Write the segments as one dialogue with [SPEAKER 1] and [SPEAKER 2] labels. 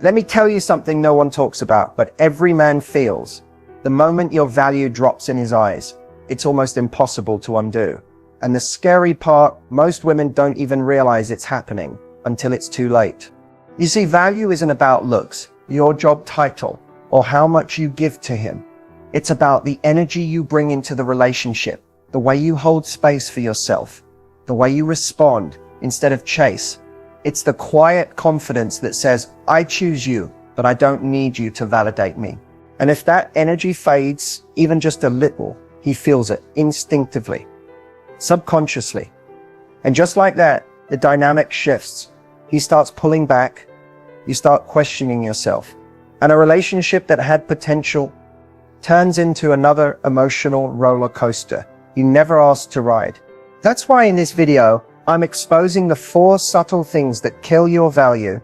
[SPEAKER 1] Let me tell you something no one talks about, but every man feels. The moment your value drops in his eyes, it's almost impossible to undo. And the scary part, most women don't even realize it's happening until it's too late. You see, value isn't about looks, your job title, or how much you give to him. It's about the energy you bring into the relationship, the way you hold space for yourself, the way you respond instead of chase. It's the quiet confidence that says, I choose you, but I don't need you to validate me. And if that energy fades, even just a little, he feels it instinctively, subconsciously. And just like that, the dynamic shifts. He starts pulling back. You start questioning yourself. And a relationship that had potential turns into another emotional roller coaster you never asked to ride. That's why in this video, I'm exposing the 4 subtle things that kill your value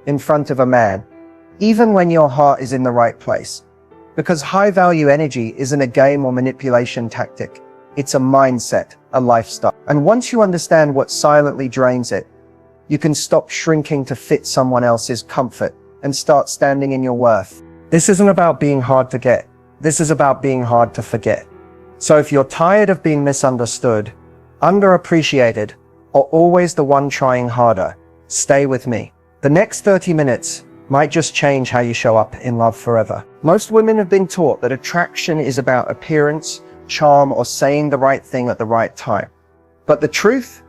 [SPEAKER 1] in front of a man, even when your heart is in the right place. Because high value energy isn't a game or manipulation tactic. It's a mindset, a lifestyle. And once you understand what silently drains it, you can stop shrinking to fit someone else's comfort and start standing in your worth. This isn't about being hard to get. This is about being hard to forget. So if you're tired of being misunderstood, underappreciated, or always the one trying harder, stay with me. The next 30 minutes might just change how you show up in love forever. Most women have been taught that attraction is about appearance, charm, or saying the right thing at the right time. But the truth?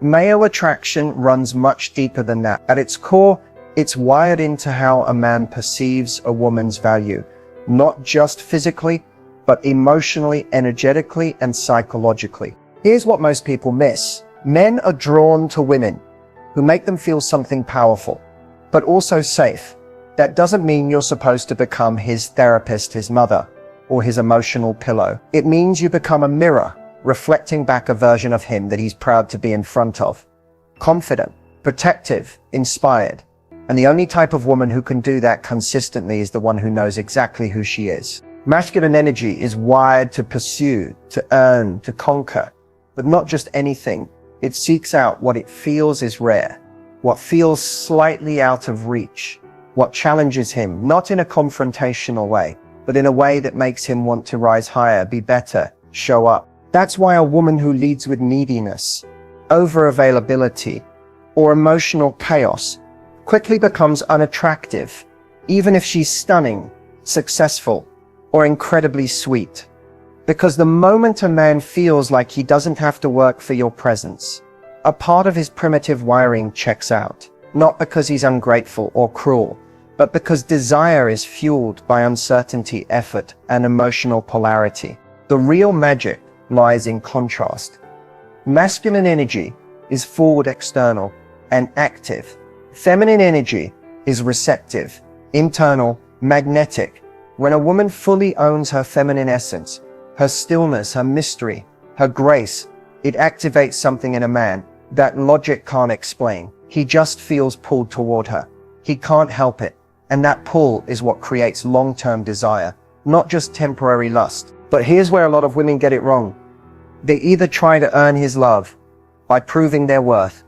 [SPEAKER 1] Male attraction runs much deeper than that. At its core, it's wired into how a man perceives a woman's value, not just physically, but emotionally, energetically, and psychologically. Here's what most people miss. Men are drawn to women who make them feel something powerful, but also safe. That doesn't mean you're supposed to become his therapist, his mother, or his emotional pillow. It means you become a mirror, reflecting back a version of him that he's proud to be in front of. Confident, protective, inspired. And the only type of woman who can do that consistently is the one who knows exactly who she is. Masculine energy is wired to pursue, to earn, to conquer, but not just anything. It seeks out what it feels is rare, what feels slightly out of reach, what challenges him, not in a confrontational way, but in a way that makes him want to rise higher, be better, show up. That's why a woman who leads with neediness, over-availability, or emotional chaos quickly becomes unattractive, even if she's stunning, successful, or incredibly sweet. Because the moment a man feels like he doesn't have to work for your presence, a part of his primitive wiring checks out. Not because he's ungrateful or cruel, but because desire is fueled by uncertainty, effort, and emotional polarity. The real magic lies in contrast. Masculine energy is forward, external, and active. Feminine energy is receptive, internal, magnetic. When a woman fully owns her feminine essence, her stillness, her mystery, her grace, it activates something in a man that logic can't explain. He just feels pulled toward her. He can't help it. And that pull is what creates long-term desire, not just temporary lust. But here's where a lot of women get it wrong. They either try to earn his love by proving their worth,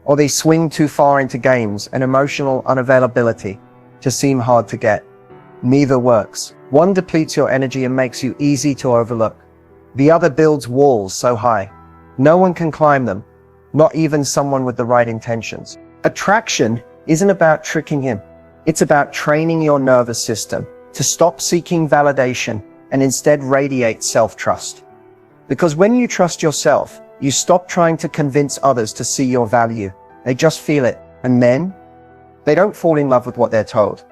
[SPEAKER 1] or they swing too far into games and emotional unavailability to seem hard to get. Neither works. One depletes your energy and makes you easy to overlook. The other builds walls so high, no one can climb them, not even someone with the right intentions. Attraction isn't about tricking him. It's about training your nervous system to stop seeking validation and instead radiate self-trust. Because when you trust yourself, you stop trying to convince others to see your value. They just feel it. And men, they don't fall in love with what they're told.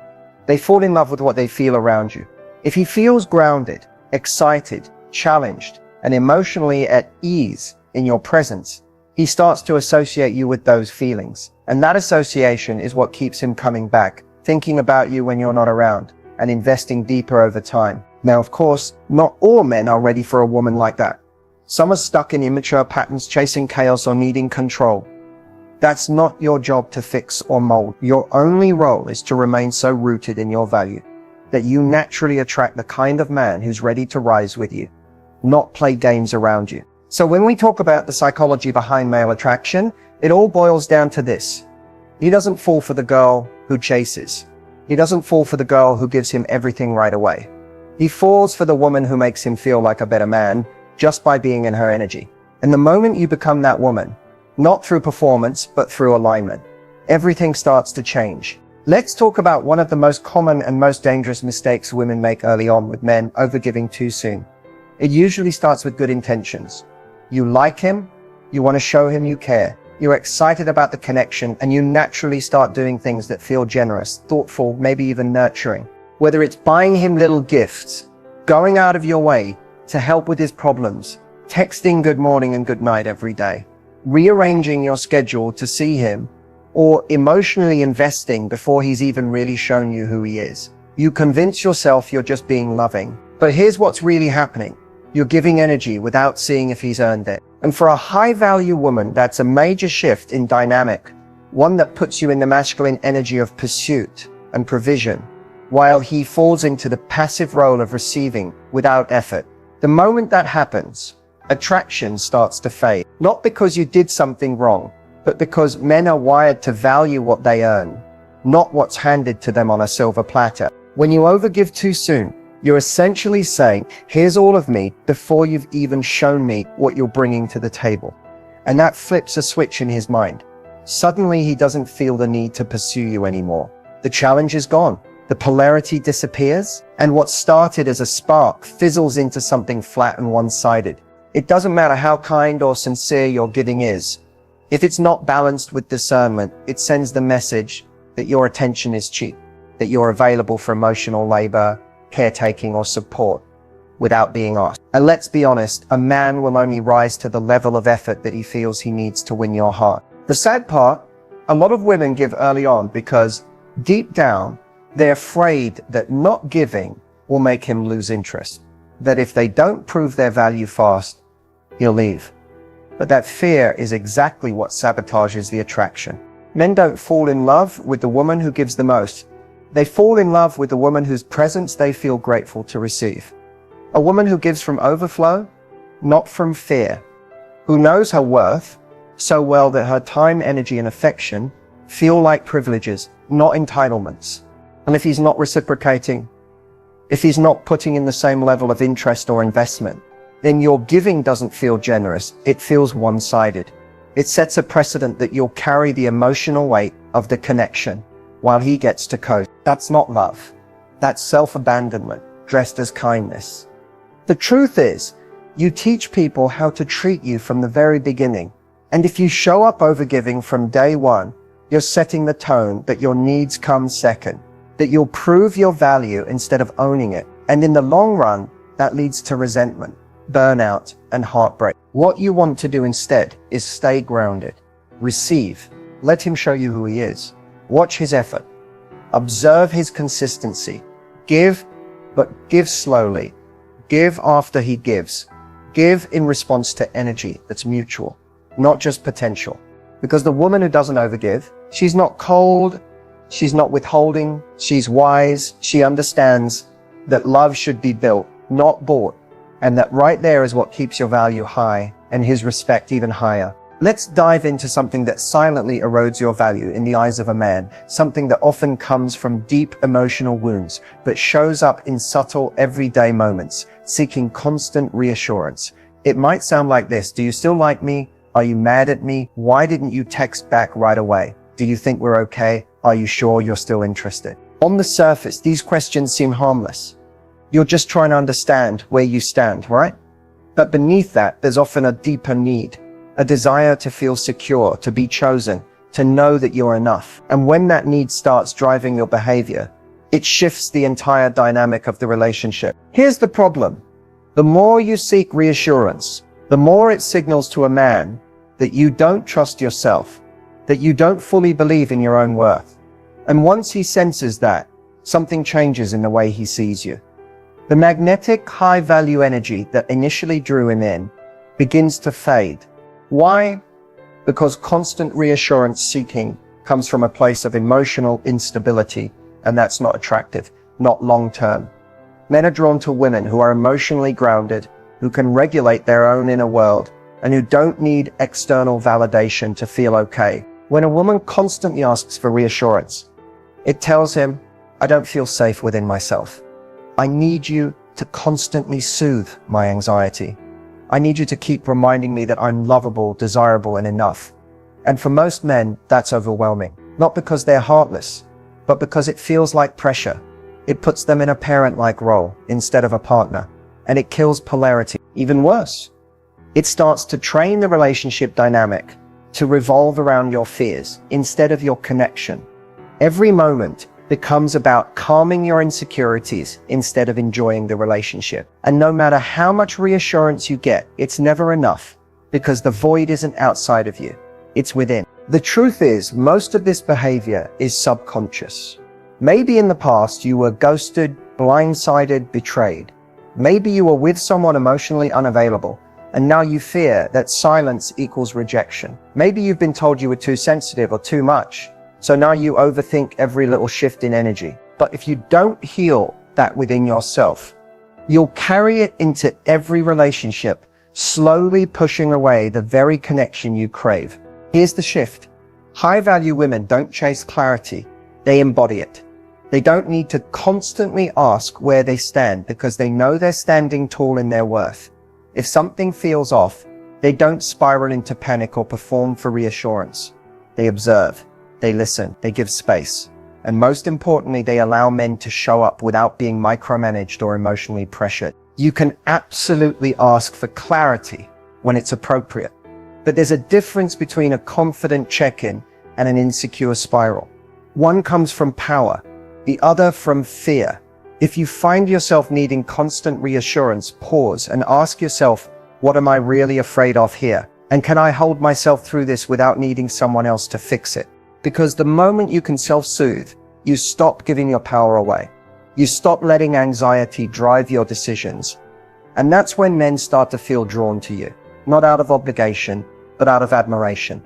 [SPEAKER 1] They fall in love with what they feel around you. If he feels grounded, excited, challenged, and emotionally at ease in your presence, he starts to associate you with those feelings. And that association is what keeps him coming back, thinking about you when you're not around, and investing deeper over time. Now, of course, not all men are ready for a woman like that. Some are stuck in immature patterns, chasing chaos or needing control. That's not your job to fix or mold. Your only role is to remain so rooted in your value that you naturally attract the kind of man who's ready to rise with you, not play games around you. So when we talk about the psychology behind male attraction, it all boils down to this. He doesn't fall for the girl who chases. He doesn't fall for the girl who gives him everything right away. He falls for the woman who makes him feel like a better man just by being in her energy. And the moment you become that woman, not through performance, but through alignment, everything starts to change. Let's talk about one of the most common and most dangerous mistakes women make early on with men: overgiving too soon. It usually starts with good intentions. You like him, you want to show him you care, you're excited about the connection, and you naturally start doing things that feel generous, thoughtful, maybe even nurturing. Whether it's buying him little gifts, going out of your way to help with his problems, texting good morning and good night every day, rearranging your schedule to see him, or emotionally investing before he's even really shown you who he is. You convince yourself you're just being loving. But here's what's really happening. You're giving energy without seeing if he's earned it. And for a high-value woman, that's a major shift in dynamic, one that puts you in the masculine energy of pursuit and provision, while he falls into the passive role of receiving without effort. The moment that happens, attraction starts to fade. Not because you did something wrong, but because men are wired to value what they earn, not what's handed to them on a silver platter. When you overgive too soon, you're essentially saying, here's all of me, before you've even shown me what you're bringing to the table. And that flips a switch in his mind. Suddenly he doesn't feel the need to pursue you anymore. The challenge is gone. The polarity disappears, and what started as a spark fizzles into something flat and one-sided. It doesn't matter how kind or sincere your giving is. If it's not balanced with discernment, it sends the message that your attention is cheap, that you're available for emotional labor, caretaking, or support without being asked. And let's be honest, a man will only rise to the level of effort that he feels he needs to win your heart. The sad part, a lot of women give early on because deep down, they're afraid that not giving will make him lose interest, that if they don't prove their value fast, he'll leave. But that fear is exactly what sabotages the attraction. Men don't fall in love with the woman who gives the most. They fall in love with the woman whose presence they feel grateful to receive. A woman who gives from overflow, not from fear. Who knows her worth so well that her time, energy, and affection feel like privileges, not entitlements. And if he's not reciprocating, if he's not putting in the same level of interest or investment, then your giving doesn't feel generous, it feels one-sided. It sets a precedent that you'll carry the emotional weight of the connection while he gets to coast. That's not love. That's self-abandonment, dressed as kindness. The truth is, you teach people how to treat you from the very beginning. And if you show up overgiving from day one, you're setting the tone that your needs come second, that you'll prove your value instead of owning it. And in the long run, that leads to resentment, burnout, and heartbreak. What you want to do instead is stay grounded. Receive. Let him show you who he is. Watch his effort. Observe his consistency. Give, but give slowly. Give after he gives. Give in response to energy that's mutual, not just potential. Because the woman who doesn't overgive, she's not cold, she's not withholding, she's wise, she understands that love should be built, not bought. And that right there is what keeps your value high and his respect even higher. Let's dive into something that silently erodes your value in the eyes of a man, something that often comes from deep emotional wounds, but shows up in subtle everyday moments, seeking constant reassurance. It might sound like this: do you still like me? Are you mad at me? Why didn't you text back right away? Do you think we're okay? Are you sure you're still interested? On the surface, these questions seem harmless. You're just trying to understand where you stand, right? But beneath that, there's often a deeper need, a desire to feel secure, to be chosen, to know that you're enough. And when that need starts driving your behavior, it shifts the entire dynamic of the relationship. Here's the problem. The more you seek reassurance, the more it signals to a man that you don't trust yourself, that you don't fully believe in your own worth. And once he senses that, something changes in the way he sees you. The magnetic, high-value energy that initially drew him in begins to fade. Why? Because constant reassurance seeking comes from a place of emotional instability, and that's not attractive, not long-term. Men are drawn to women who are emotionally grounded, who can regulate their own inner world, and who don't need external validation to feel okay. When a woman constantly asks for reassurance, it tells him, I don't feel safe within myself. I need you to constantly soothe my anxiety. I need you to keep reminding me that I'm lovable, desirable, and enough. And for most men, that's overwhelming. Not because they're heartless, but because it feels like pressure. It puts them in a parent-like role instead of a partner, and it kills polarity. Even worse, it starts to train the relationship dynamic to revolve around your fears instead of your connection. Every moment becomes about calming your insecurities instead of enjoying the relationship. And no matter how much reassurance you get, it's never enough, because the void isn't outside of you, it's within. The truth is, most of this behavior is subconscious. Maybe in the past you were ghosted, blindsided, betrayed. Maybe you were with someone emotionally unavailable, and now you fear that silence equals rejection. Maybe you've been told you were too sensitive or too much, so now you overthink every little shift in energy. But if you don't heal that within yourself, you'll carry it into every relationship, slowly pushing away the very connection you crave. Here's the shift. High-value women don't chase clarity, they embody it. They don't need to constantly ask where they stand because they know they're standing tall in their worth. If something feels off, they don't spiral into panic or perform for reassurance. They observe, they listen, they give space. And most importantly, they allow men to show up without being micromanaged or emotionally pressured. You can absolutely ask for clarity when it's appropriate. But there's a difference between a confident check-in and an insecure spiral. One comes from power, the other from fear. If you find yourself needing constant reassurance, pause and ask yourself, what am I really afraid of here? And can I hold myself through this without needing someone else to fix it? Because the moment you can self-soothe, you stop giving your power away. You stop letting anxiety drive your decisions. And that's when men start to feel drawn to you, not out of obligation, but out of admiration.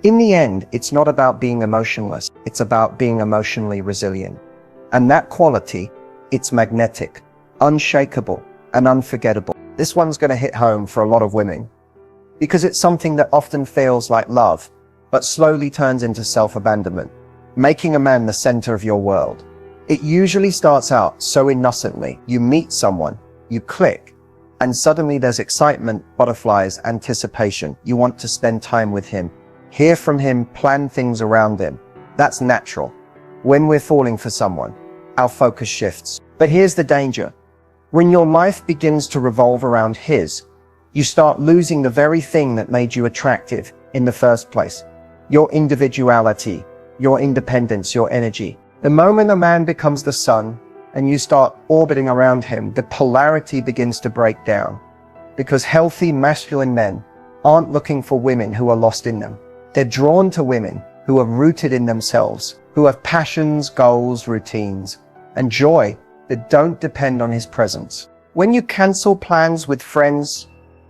[SPEAKER 1] In the end, it's not about being emotionless, it's about being emotionally resilient. And that quality, it's magnetic, unshakable, and unforgettable. This one's going to hit home for a lot of women, because it's something that often feels like love, but slowly turns into self-abandonment, making a man the center of your world. It usually starts out so innocently. You meet someone, you click, and suddenly there's excitement, butterflies, anticipation. You want to spend time with him, hear from him, plan things around him. That's natural. When we're falling for someone, our focus shifts. But here's the danger. When your life begins to revolve around his, you start losing the very thing that made you attractive in the first place. Your individuality, your independence, your energy. The moment a man becomes the sun and you start orbiting around him, the polarity begins to break down. Because healthy masculine men aren't looking for women who are lost in them. They're drawn to women who are rooted in themselves, who have passions, goals, routines, and joy that don't depend on his presence. When you cancel plans with friends,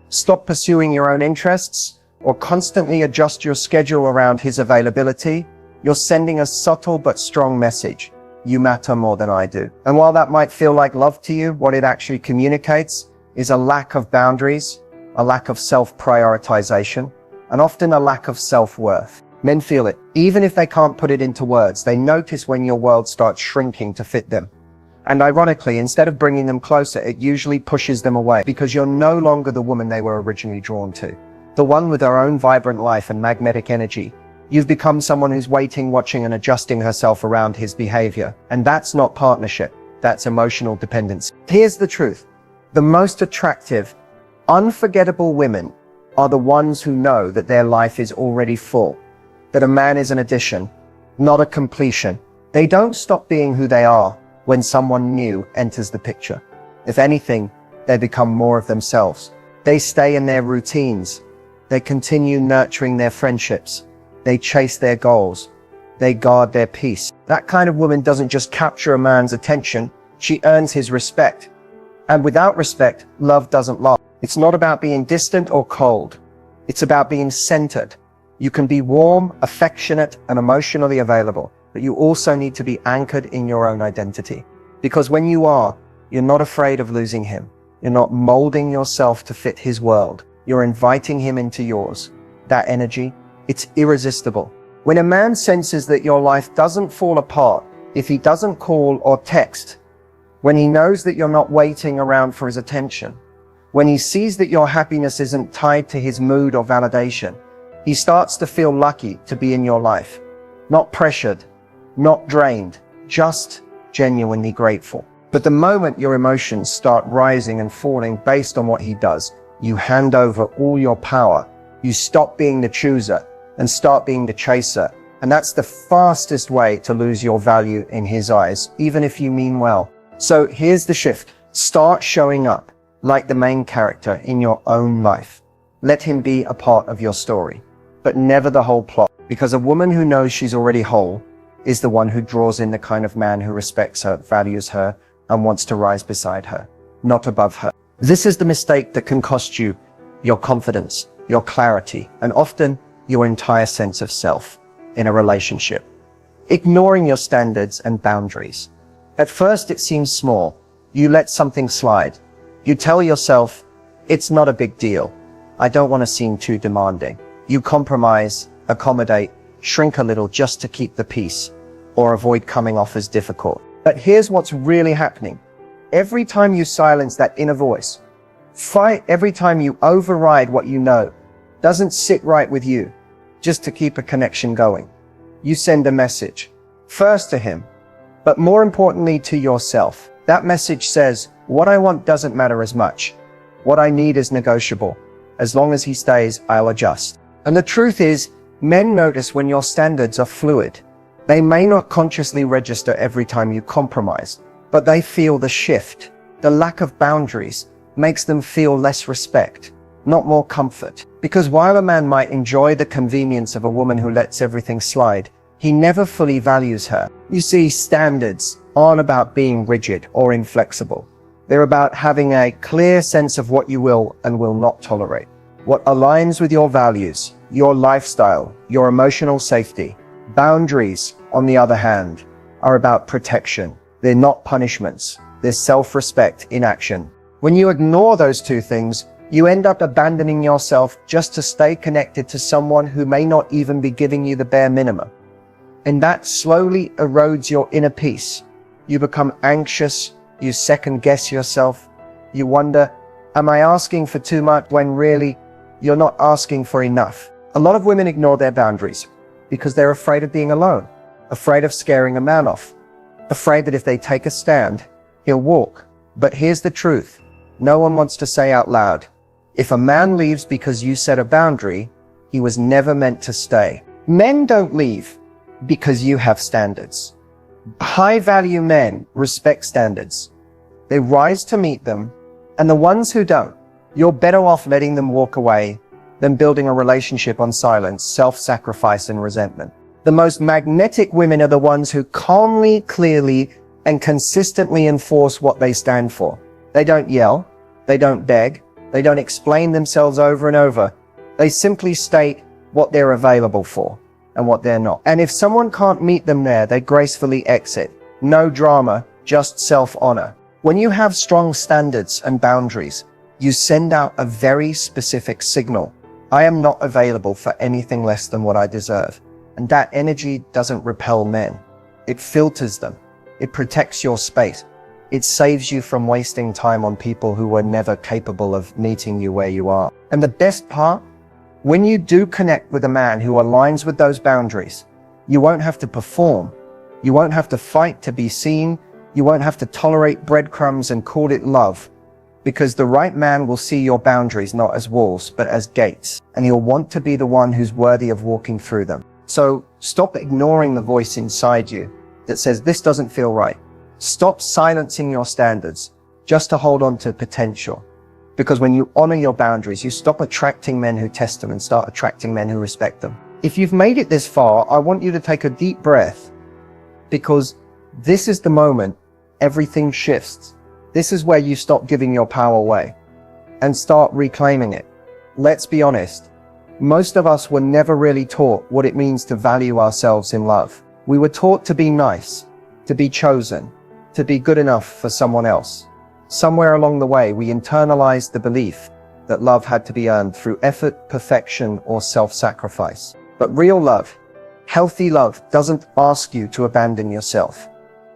[SPEAKER 1] stop pursuing your own interests, or constantly adjust your schedule around his availability, you're sending a subtle but strong message. You matter more than I do. And while that might feel like love to you, what it actually communicates is a lack of boundaries, a lack of self-prioritization, and often a lack of self-worth. Men feel it. Even if they can't put it into words, they notice when your world starts shrinking to fit them. And ironically, instead of bringing them closer, it usually pushes them away, because you're no longer the woman they were originally drawn to. The one with her own vibrant life and magnetic energy. You've become someone who's waiting, watching, and adjusting herself around his behavior. And that's not partnership. That's emotional dependence. Here's the truth. The most attractive, unforgettable women are the ones who know that their life is already full. That a man is an addition, not a completion. They don't stop being who they are when someone new enters the picture. If anything, they become more of themselves. They stay in their routines. They continue nurturing their friendships. They chase their goals. They guard their peace. That kind of woman doesn't just capture a man's attention, she earns his respect. And without respect, love doesn't last. It's not about being distant or cold. It's about being centered. You can be warm, affectionate, and emotionally available, but you also need to be anchored in your own identity. Because when you are, you're not afraid of losing him. You're not molding yourself to fit his world. You're inviting him into yours. That energy, it's irresistible. When a man senses that your life doesn't fall apart if he doesn't call or text, when he knows that you're not waiting around for his attention, when he sees that your happiness isn't tied to his mood or validation, he starts to feel lucky to be in your life. Not pressured, not drained, just genuinely grateful. But the moment your emotions start rising and falling based on what he does, you hand over all your power. You stop being the chooser and start being the chaser. And that's the fastest way to lose your value in his eyes, even if you mean well. So here's the shift. Start showing up like the main character in your own life. Let him be a part of your story, but never the whole plot. Because a woman who knows she's already whole is the one who draws in the kind of man who respects her, values her, and wants to rise beside her, not above her. This is the mistake that can cost you your confidence, your clarity, and often your entire sense of self in a relationship. Ignoring your standards and boundaries. At first it seems small. You let something slide. You tell yourself, it's not a big deal. I don't want to seem too demanding. You compromise, accommodate, shrink a little just to keep the peace or avoid coming off as difficult. But here's what's really happening. Every time you silence that inner voice, fight every time you override what you know doesn't sit right with you, just to keep a connection going, you send a message, first to him, but more importantly to yourself. That message says, what I want doesn't matter as much. What I need is negotiable. As long as he stays, I'll adjust. And the truth is, men notice when your standards are fluid. They may not consciously register every time you compromise, but they feel the shift. The lack of boundaries makes them feel less respect, not more comfort. Because while a man might enjoy the convenience of a woman who lets everything slide, he never fully values her. You see, standards aren't about being rigid or inflexible. They're about having a clear sense of what you will and will not tolerate. What aligns with your values, your lifestyle, your emotional safety. Boundaries, on the other hand, are about protection. They're not punishments. They're self-respect in action. When you ignore those two things, you end up abandoning yourself just to stay connected to someone who may not even be giving you the bare minimum. And that slowly erodes your inner peace. You become anxious, you second-guess yourself. You wonder, am I asking for too much when really you're not asking for enough? A lot of women ignore their boundaries because they're afraid of being alone, afraid of scaring a man off, afraid that if they take a stand, he'll walk. But here's the truth. No one wants to say out loud, if a man leaves because you set a boundary, he was never meant to stay. Men don't leave because you have standards. High-value men respect standards. They rise to meet them, and the ones who don't, you're better off letting them walk away than building a relationship on silence, self-sacrifice, and resentment. The most magnetic women are the ones who calmly, clearly, and consistently enforce what they stand for. They don't yell, they don't beg, they don't explain themselves over and over. They simply state what they're available for and what they're not. And if someone can't meet them there, they gracefully exit. No drama, just self-honor. When you have strong standards and boundaries, you send out a very specific signal. I am not available for anything less than what I deserve. And that energy doesn't repel men. It filters them. It protects your space. It saves you from wasting time on people who were never capable of meeting you where you are. And the best part, when you do connect with a man who aligns with those boundaries, you won't have to perform. You won't have to fight to be seen. You won't have to tolerate breadcrumbs and call it love. Because the right man will see your boundaries not as walls, but as gates. And he'll want to be the one who's worthy of walking through them. So stop ignoring the voice inside you that says this doesn't feel right. Stop silencing your standards just to hold on to potential. Because when you honor your boundaries, you stop attracting men who test them and start attracting men who respect them. If you've made it this far, I want you to take a deep breath, because this is the moment everything shifts. This is where you stop giving your power away and start reclaiming it. Let's be honest. Most of us were never really taught what it means to value ourselves in love. We were taught to be nice, to be chosen, to be good enough for someone else. Somewhere along the way, we internalized the belief that love had to be earned through effort, perfection, or self-sacrifice. But real love, healthy love, doesn't ask you to abandon yourself.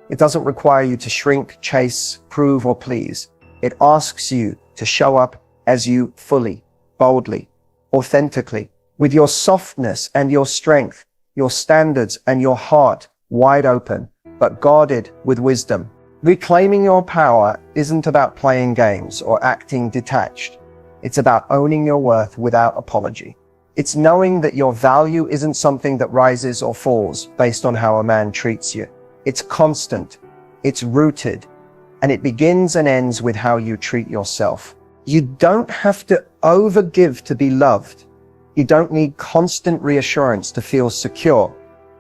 [SPEAKER 1] It doesn't require you to shrink, chase, prove, or please. It asks you to show up as you fully, boldly, authentically, with your softness and your strength, your standards and your heart wide open, but guarded with wisdom. Reclaiming your power isn't about playing games or acting detached. It's about owning your worth without apology. It's knowing that your value isn't something that rises or falls based on how a man treats you. It's constant, it's rooted, and it begins and ends with how you treat yourself. You don't have to overgive to be loved. You don't need constant reassurance to feel secure.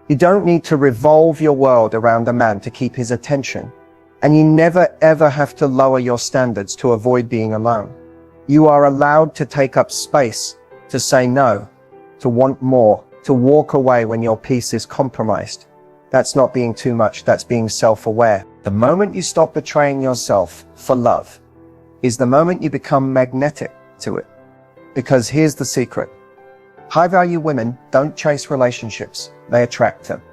[SPEAKER 1] You don't need to revolve your world around a man to keep his attention. And you never ever have to lower your standards to avoid being alone. You are allowed to take up space, to say no, to want more, to walk away when your peace is compromised. That's not being too much, that's being self-aware. The moment you stop betraying yourself for love is the moment you become magnetic to it. Because here's the secret. High-value women don't chase relationships, they attract them.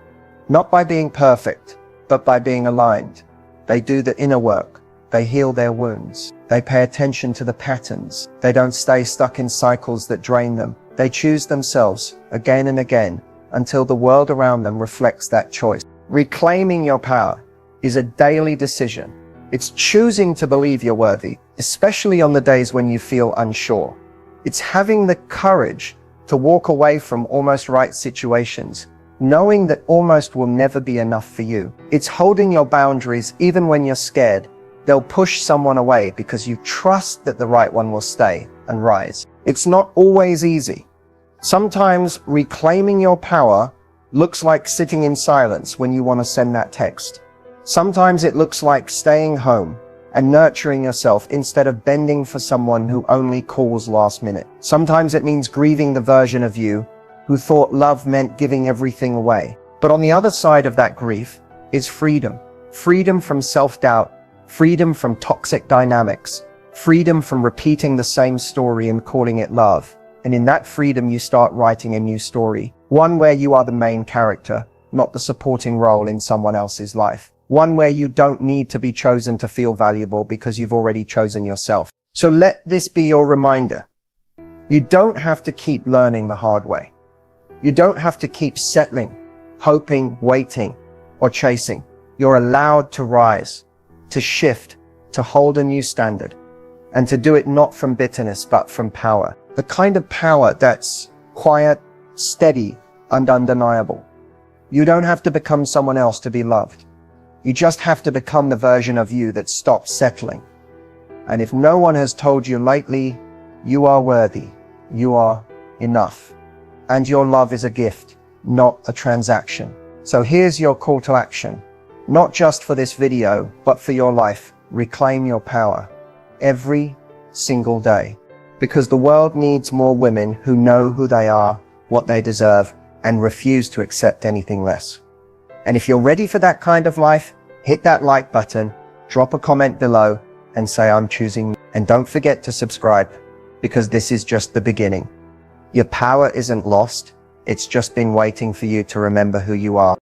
[SPEAKER 1] Not by being perfect, but by being aligned. They do the inner work. They heal their wounds. They pay attention to the patterns. They don't stay stuck in cycles that drain them. They choose themselves again and again until the world around them reflects that choice. Reclaiming your power is a daily decision. It's choosing to believe you're worthy, especially on the days when you feel unsure. It's having the courage to walk away from almost right situations, knowing that almost will never be enough for you. It's holding your boundaries even when you're scared. They'll push someone away because you trust that the right one will stay and rise. It's not always easy. Sometimes reclaiming your power looks like sitting in silence when you want to send that text. Sometimes it looks like staying home and nurturing yourself instead of bending for someone who only calls last minute. Sometimes it means grieving the version of you who thought love meant giving everything away. But on the other side of that grief is freedom. Freedom from self-doubt, freedom from toxic dynamics, freedom from repeating the same story and calling it love. And in that freedom, you start writing a new story. One where you are the main character, not the supporting role in someone else's life. One where you don't need to be chosen to feel valuable because you've already chosen yourself. So let this be your reminder. You don't have to keep learning the hard way. You don't have to keep settling, hoping, waiting, or chasing. You're allowed to rise, to shift, to hold a new standard, and to do it not from bitterness, but from power. The kind of power that's quiet, steady, and undeniable. You don't have to become someone else to be loved. You just have to become the version of you that stops settling. And if no one has told you lately, you are worthy, you are enough. And your love is a gift, not a transaction. So here's your call to action. Not just for this video, but for your life. Reclaim your power every single day. Because the world needs more women who know who they are, what they deserve, and refuse to accept anything less. And if you're ready for that kind of life, hit that like button, drop a comment below, and say I'm choosing. And don't forget to subscribe, because this is just the beginning. Your power isn't lost, it's just been waiting for you to remember who you are.